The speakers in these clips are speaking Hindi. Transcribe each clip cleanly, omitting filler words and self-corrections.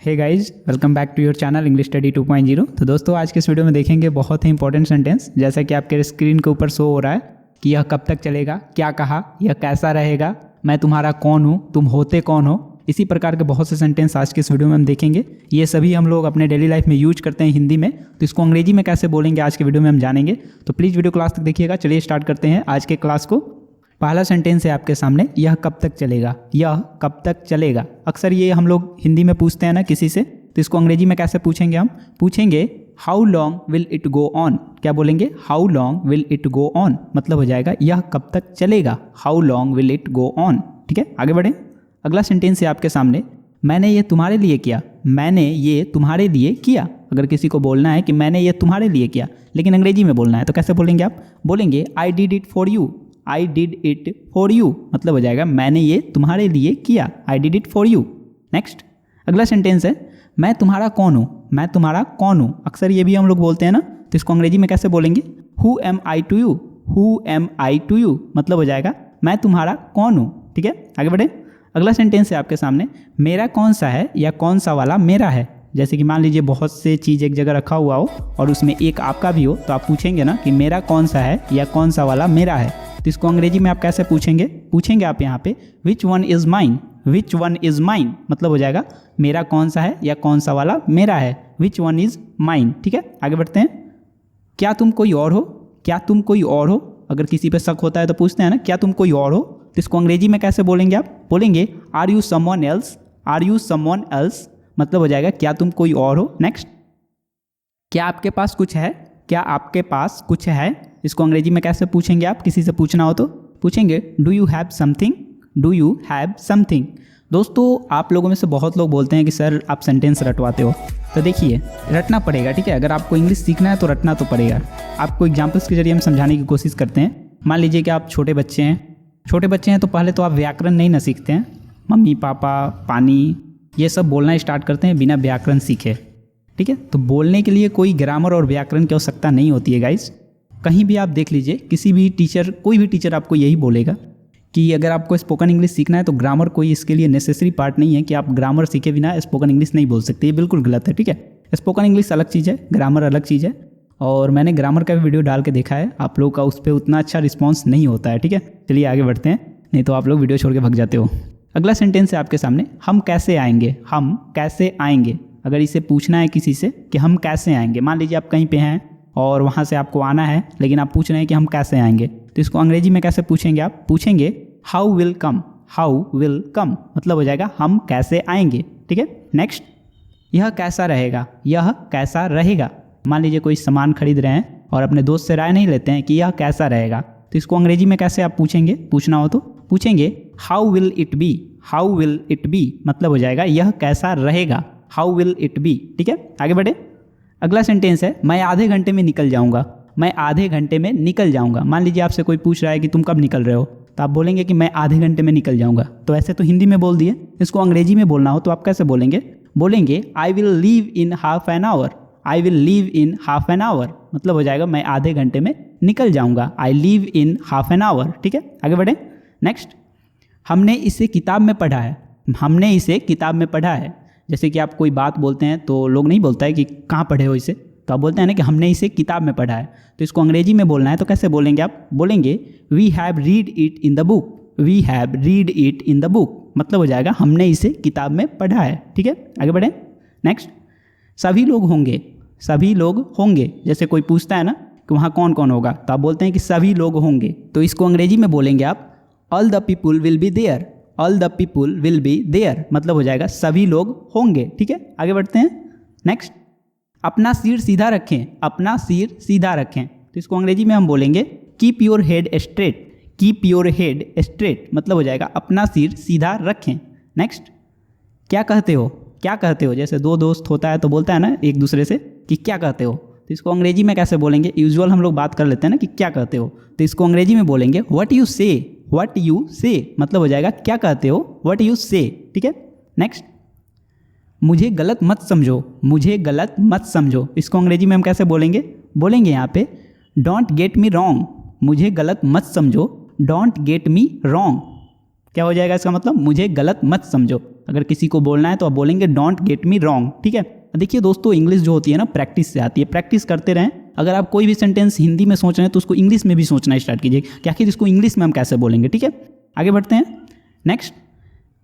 Hey guys, welcome back to your channel English study 2.0। तो दोस्तों, आज के इस वीडियो में देखेंगे बहुत ही इंपॉर्टेंट सेंटेंस, जैसा कि आपके स्क्रीन के ऊपर शो हो रहा है कि यह कब तक चलेगा, क्या कहा, यह कैसा रहेगा, मैं तुम्हारा कौन हूँ, तुम होते कौन हो। इसी प्रकार के बहुत से सेंटेंस आज के इस वीडियो में हम देखेंगे। ये सभी हम लोग अपने डेली लाइफ में यूज करते हैं हिंदी में, तो इसको अंग्रेजी में कैसे बोलेंगे आज के वीडियो में हम जानेंगे। तो प्लीज़ वीडियो क्लास तक देखिएगा। चलिए स्टार्ट करते हैं आज के क्लास को। पहला सेंटेंस है आपके सामने, यह कब तक चलेगा। यह कब तक चलेगा, अक्सर ये हम लोग हिंदी में पूछते हैं ना किसी से, तो इसको अंग्रेजी में कैसे पूछेंगे हम? पूछेंगे how long will it go on. क्या बोलेंगे? How long will it go on, मतलब हो जाएगा यह कब तक चलेगा। How long will it go on. ठीक है, आगे बढ़ें। अगला सेंटेंस है आपके सामने, मैंने ये तुम्हारे लिए किया। मैंने ये तुम्हारे लिए किया। अगर किसी को बोलना है कि मैंने ये तुम्हारे लिए किया, लेकिन अंग्रेजी में बोलना है, तो कैसे बोलेंगे आप? बोलेंगे I did it for you. I did it for you, मतलब हो जाएगा मैंने ये तुम्हारे लिए किया। I did it for you. Next, अगला सेंटेंस है, मैं तुम्हारा कौन हूँ। मैं तुम्हारा कौन हूँ, अक्सर ये भी हम लोग बोलते हैं ना, तो इसको अंग्रेजी में कैसे बोलेंगे? Who am I to you. Who am I to you, मतलब हो जाएगा मैं तुम्हारा कौन हूँ। ठीक है, आगे बढ़े। अगला सेंटेंस है आपके सामने, मेरा कौन सा है या कौन सा वाला मेरा है। जैसे कि मान लीजिए बहुत से चीज़ एक जगह रखा हुआ हो और उसमें एक आपका भी हो, तो आप पूछेंगे ना कि मेरा कौन सा है या कौन सा वाला मेरा है। तो इसको अंग्रेजी में आप कैसे पूछेंगे? पूछेंगे आप यहाँ पे which one is mine. Which one is mine, मतलब हो जाएगा मेरा कौन सा है या कौन सा वाला मेरा है। Which one is mine. ठीक है, आगे बढ़ते हैं। क्या तुम कोई और हो। क्या तुम कोई और हो, अगर किसी पे शक होता है तो पूछते हैं ना क्या तुम कोई और हो, तो इसको अंग्रेजी में कैसे बोलेंगे आप? बोलेंगे are you someone else. Are you someone else, मतलब हो जाएगा क्या तुम कोई और हो। नेक्स्ट, क्या आपके पास कुछ है। क्या आपके पास कुछ है, इसको अंग्रेजी में कैसे पूछेंगे आप? किसी से पूछना हो तो पूछेंगे do you have something. Do you have something. दोस्तों, आप लोगों में से बहुत लोग बोलते हैं कि सर आप सेंटेंस रटवाते हो, तो देखिए रटना पड़ेगा। ठीक है, अगर आपको इंग्लिश सीखना है तो रटना तो पड़ेगा। आपको एग्जाम्पल्स के जरिए हम समझाने की कोशिश करते हैं। मान लीजिए कि आप छोटे बच्चे हैं। छोटे बच्चे हैं तो पहले तो आप व्याकरण नहीं ना सीखते हैं। मम्मी पापा पानी ये सब बोलना स्टार्ट करते हैं बिना व्याकरण सीखे। ठीक है, तो बोलने के लिए कोई ग्रामर और व्याकरण की आवश्यकता नहीं होती है गाइस। कहीं भी आप देख लीजिए, किसी भी टीचर, कोई भी टीचर आपको यही बोलेगा कि अगर आपको स्पोकन इंग्लिश सीखना है तो ग्रामर कोई इसके लिए नेसेसरी पार्ट नहीं है कि आप ग्रामर सीखे बिना स्पोकन इंग्लिश नहीं बोल सकते। ये बिल्कुल गलत है। ठीक है, स्पोकन इंग्लिश अलग चीज़ है, ग्रामर अलग चीज़ है। और मैंने ग्रामर का भी वीडियो डाल के देखा है, आप लोग का उस पर उतना अच्छा रिस्पॉन्स नहीं होता है। ठीक है, चलिए आगे बढ़ते हैं, नहीं तो आप लोग वीडियो छोड़ के भाग जाते हो। अगला सेंटेंस है आपके सामने, हम कैसे आएंगे। हम कैसे आएंगे, अगर इसे पूछना है किसी से कि हम कैसे आएंगे, मान लीजिए आप कहीं पे हैं और वहाँ से आपको आना है, लेकिन आप पूछ रहे हैं कि हम कैसे आएंगे, तो इसको अंग्रेजी में कैसे पूछेंगे आप? पूछेंगे how will come. How will come, मतलब हो जाएगा हम कैसे आएंगे। ठीक है, नेक्स्ट, यह कैसा रहेगा। यह कैसा रहेगा, मान लीजिए कोई सामान खरीद रहे हैं और अपने दोस्त से राय नहीं लेते हैं कि यह कैसा रहेगा, तो इसको अंग्रेजी में कैसे आप पूछेंगे? पूछना हो तो पूछेंगे how will it be. How will it be, मतलब हो जाएगा यह कैसा रहेगा। How will it be. ठीक है, आगे बढ़े। अगला सेंटेंस है, मैं आधे घंटे में निकल जाऊंगा। मैं आधे घंटे में निकल जाऊंगा। मान लीजिए आपसे कोई पूछ रहा है कि तुम कब निकल रहे हो, तो आप बोलेंगे कि मैं आधे घंटे में निकल जाऊंगा। तो ऐसे तो हिंदी में बोल दिए, इसको अंग्रेजी में बोलना हो तो आप कैसे बोलेंगे? बोलेंगे I will leave in half an hour. I will leave in half an hour, मतलब हो जाएगा मैं आधे घंटे में निकल जाऊंगा। I leave in half an hour. ठीक है, आगे बढ़े। नेक्स्ट, हमने इसे किताब में पढ़ा है। हमने इसे किताब में पढ़ा है। जैसे कि आप कोई बात बोलते हैं तो लोग नहीं बोलता है कि कहाँ पढ़े हो इसे, तो आप बोलते हैं ना कि हमने इसे किताब में पढ़ा है। तो इसको अंग्रेजी में बोलना है तो कैसे बोलेंगे आप? बोलेंगे we have read it in the book. We have read it in the book, मतलब हो जाएगा हमने इसे किताब में पढ़ा है। ठीक है, आगे बढ़ें। नेक्स्ट, सभी लोग होंगे। सभी लोग होंगे, जैसे कोई पूछता है ना कि वहाँ कौन कौन होगा, तो आप बोलते हैं कि सभी लोग होंगे, तो इसको अंग्रेजी में बोलेंगे आप all the people will be there. All the people will be there, मतलब हो जाएगा सभी लोग होंगे। ठीक है, आगे बढ़ते हैं। नेक्स्ट, अपना सिर सीधा रखें। अपना सिर सीधा रखें, तो इसको अंग्रेजी में हम बोलेंगे keep your head straight. Keep your head straight, मतलब हो जाएगा अपना सिर सीधा रखें। नेक्स्ट, क्या कहते हो। क्या कहते हो, जैसे दो दोस्त होता है तो बोलता है ना एक दूसरे से कि क्या कहते हो, तो इसको अंग्रेजी में कैसे बोलेंगे? यूजुअल हम लोग बात कर लेते हैं ना कि क्या कहते हो, तो इसको अंग्रेजी में बोलेंगे व्हाट यू से। व्हाट यू से, मतलब हो जाएगा क्या कहते हो, व्हाट यू से। ठीक है, नेक्स्ट, मुझे गलत मत समझो। मुझे गलत मत समझो, इसको अंग्रेजी में हम कैसे बोलेंगे? बोलेंगे यहाँ पे डोंट गेट मी रॉन्ग। मुझे गलत मत समझो, डोंट गेट मी रॉन्ग। क्या हो जाएगा इसका मतलब? मुझे गलत मत समझो। अगर किसी को बोलना है तो आप बोलेंगे डोंट गेट मी रॉन्ग, ठीक है। देखिए दोस्तों, इंग्लिश जो होती है ना प्रैक्टिस से आती है, प्रैक्टिस करते रहें। अगर आप कोई भी सेंटेंस हिंदी में सोच रहे हैं तो उसको इंग्लिश में भी सोचना स्टार्ट कीजिए कि आखिर इसको इंग्लिश में हम कैसे बोलेंगे, ठीक है। आगे बढ़ते हैं। नेक्स्ट,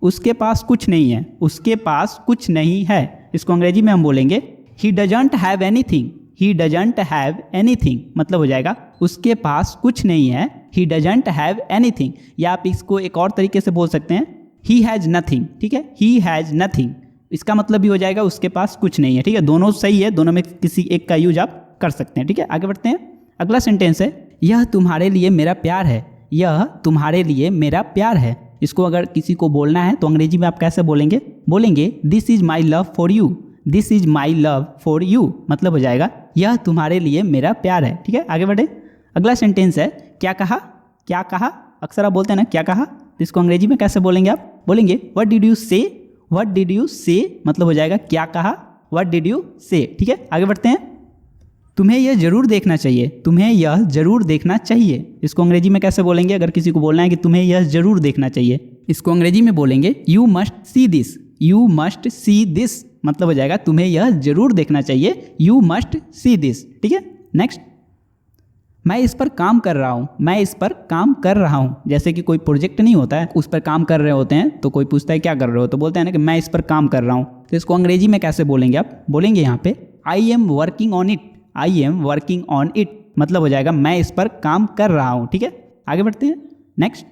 उसके पास कुछ नहीं है। उसके पास कुछ नहीं है, इसको अंग्रेजी में हम बोलेंगे he doesn't have anything. He doesn't have anything मतलब हो जाएगा उसके पास कुछ नहीं है, ही डजंट हैव एनीथिंग। या आप इसको एक और तरीके से बोल सकते हैं, ही हैज़ नथिंग, ठीक है। ही हैज़ नथिंग, इसका मतलब भी हो जाएगा उसके पास कुछ नहीं है, ठीक है। दोनों सही है, दोनों में किसी एक का यूज आप कर सकते हैं, ठीक है। आगे बढ़ते हैं। अगला सेंटेंस है, यह तुम्हारे लिए मेरा प्यार है। यह तुम्हारे लिए मेरा प्यार है, इसको अगर किसी को बोलना है तो अंग्रेजी में आप कैसे बोलेंगे? बोलेंगे this is my love for you. This is my love for you मतलब हो जाएगा यह तुम्हारे लिए मेरा प्यार है, ठीक है। आगे बढ़े। अगला सेंटेंस है, क्या कहा? क्या कहा? अक्सर आप बोलते हैं ना क्या कहा, तो इसको अंग्रेजी में कैसे बोलेंगे आप? बोलेंगे व्हाट डिड यू से। व्हाट डिड यू से मतलब हो जाएगा क्या कहा, व्हाट डिड यू से, ठीक है। आगे बढ़ते हैं। तुम्हें यह जरूर देखना चाहिए। तुम्हें यह जरूर देखना चाहिए, इसको अंग्रेजी में कैसे बोलेंगे? अगर किसी को बोलना है कि तुम्हें यह जरूर देखना चाहिए, इसको अंग्रेजी में बोलेंगे you must see this. You must see this मतलब हो जाएगा तुम्हें यह जरूर देखना चाहिए, यू मस्ट सी दिस, ठीक है। नेक्स्ट, मैं इस पर काम कर रहा हूँ। मैं इस पर काम कर रहा हूँ, जैसे कि कोई प्रोजेक्ट नहीं होता है, उस पर काम कर रहे होते हैं तो कोई पूछता है क्या कर रहे हो, तो बोलते हैं ना कि मैं इस पर काम कर रहा हूँ। तो इसको अंग्रेजी में कैसे बोलेंगे आप? बोलेंगे यहाँ पे I am working on it. I am working on it मतलब हो जाएगा मैं इस पर काम कर रहा हूँ, ठीक है। आगे बढ़ते हैं। नेक्स्ट,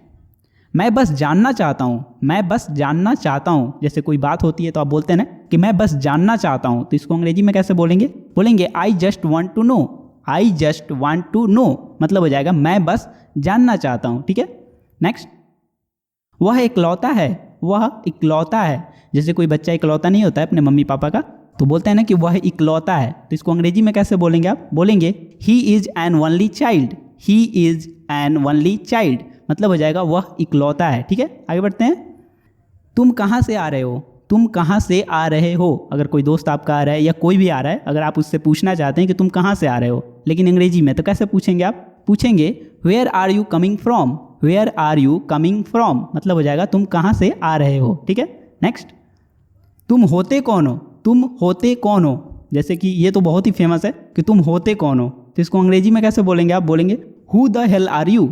मैं बस जानना चाहता हूँ। मैं बस जानना चाहता हूँ, जैसे कोई बात होती है तो आप बोलते हैं ना कि मैं बस जानना चाहता हूँ, तो इसको अंग्रेजी में कैसे बोलेंगे? बोलेंगे I just want to know. I just want to know मतलब हो जाएगा मैं बस जानना चाहता हूँ, ठीक है। नेक्स्ट, वह इकलौता है। वह इकलौता है, जैसे कोई बच्चा इकलौता नहीं होता है अपने मम्मी पापा का, तो बोलते हैं ना कि वह इकलौता है, तो इसको अंग्रेजी में कैसे बोलेंगे आप? बोलेंगे he is an only child. He is an only child मतलब हो जाएगा वह इकलौता है, ठीक है। आगे बढ़ते हैं। तुम कहाँ से आ रहे हो। तुम कहाँ से आ रहे हो, अगर कोई दोस्त आपका आ रहा है या कोई भी आ रहा है, अगर आप उससे पूछना चाहते हैं कि तुम कहाँ से आ रहे हो, लेकिन अंग्रेजी में, तो कैसे पूछेंगे आप? पूछेंगे where are you coming from. Where are you coming from मतलब हो जाएगा तुम कहाँ से आ रहे हो, ठीक है। नेक्स्ट, तुम होते कौन हो। तुम होते कौन हो, जैसे कि ये तो बहुत ही फेमस है कि तुम होते कौन हो, तो इसको अंग्रेजी में कैसे बोलेंगे आप? बोलेंगे who the hell are you.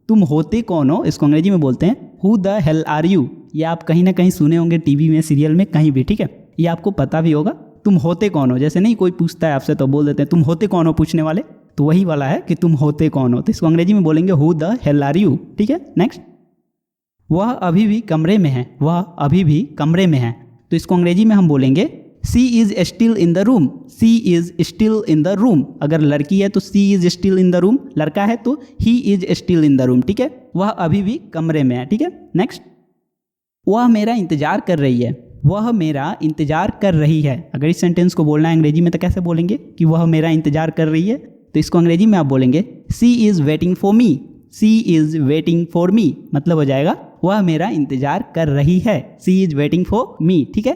तुम होते कौन हो, इसको अंग्रेजी में बोलते हैं who the hell are you. ये आप कहीं ना कहीं सुने होंगे टीवी में, सीरियल में, कहीं भी, ठीक है। ये आपको पता भी होगा। तुम होते कौन हो, जैसे नहीं कोई पूछता है आपसे तो बोल देते हैं तुम होते कौन हो पूछने वाले, तो वही वाला है कि तुम होते कौन हो, तो इसको अंग्रेजी में बोलेंगे who the hell are you, ठीक है। नेक्स्ट, वह अभी भी कमरे में है। वह अभी भी कमरे में है, तो इसको अंग्रेजी में हम बोलेंगे she is still in the room. She is still in the room, अगर लड़की है तो she is still in the room, लड़का है तो he is still in the room, ठीक है। वह अभी भी कमरे में है, ठीक है। नेक्स्ट, वह मेरा इंतजार कर रही है। वह मेरा इंतजार कर रही है, अगर इस सेंटेंस को बोलना है अंग्रेजी में तो कैसे बोलेंगे कि वह मेरा इंतजार कर रही है, तो इसको अंग्रेजी में आप बोलेंगे she is waiting for me. She is waiting for me मतलब हो जाएगा वह मेरा इंतजार कर रही है, she is waiting for me, ठीक है।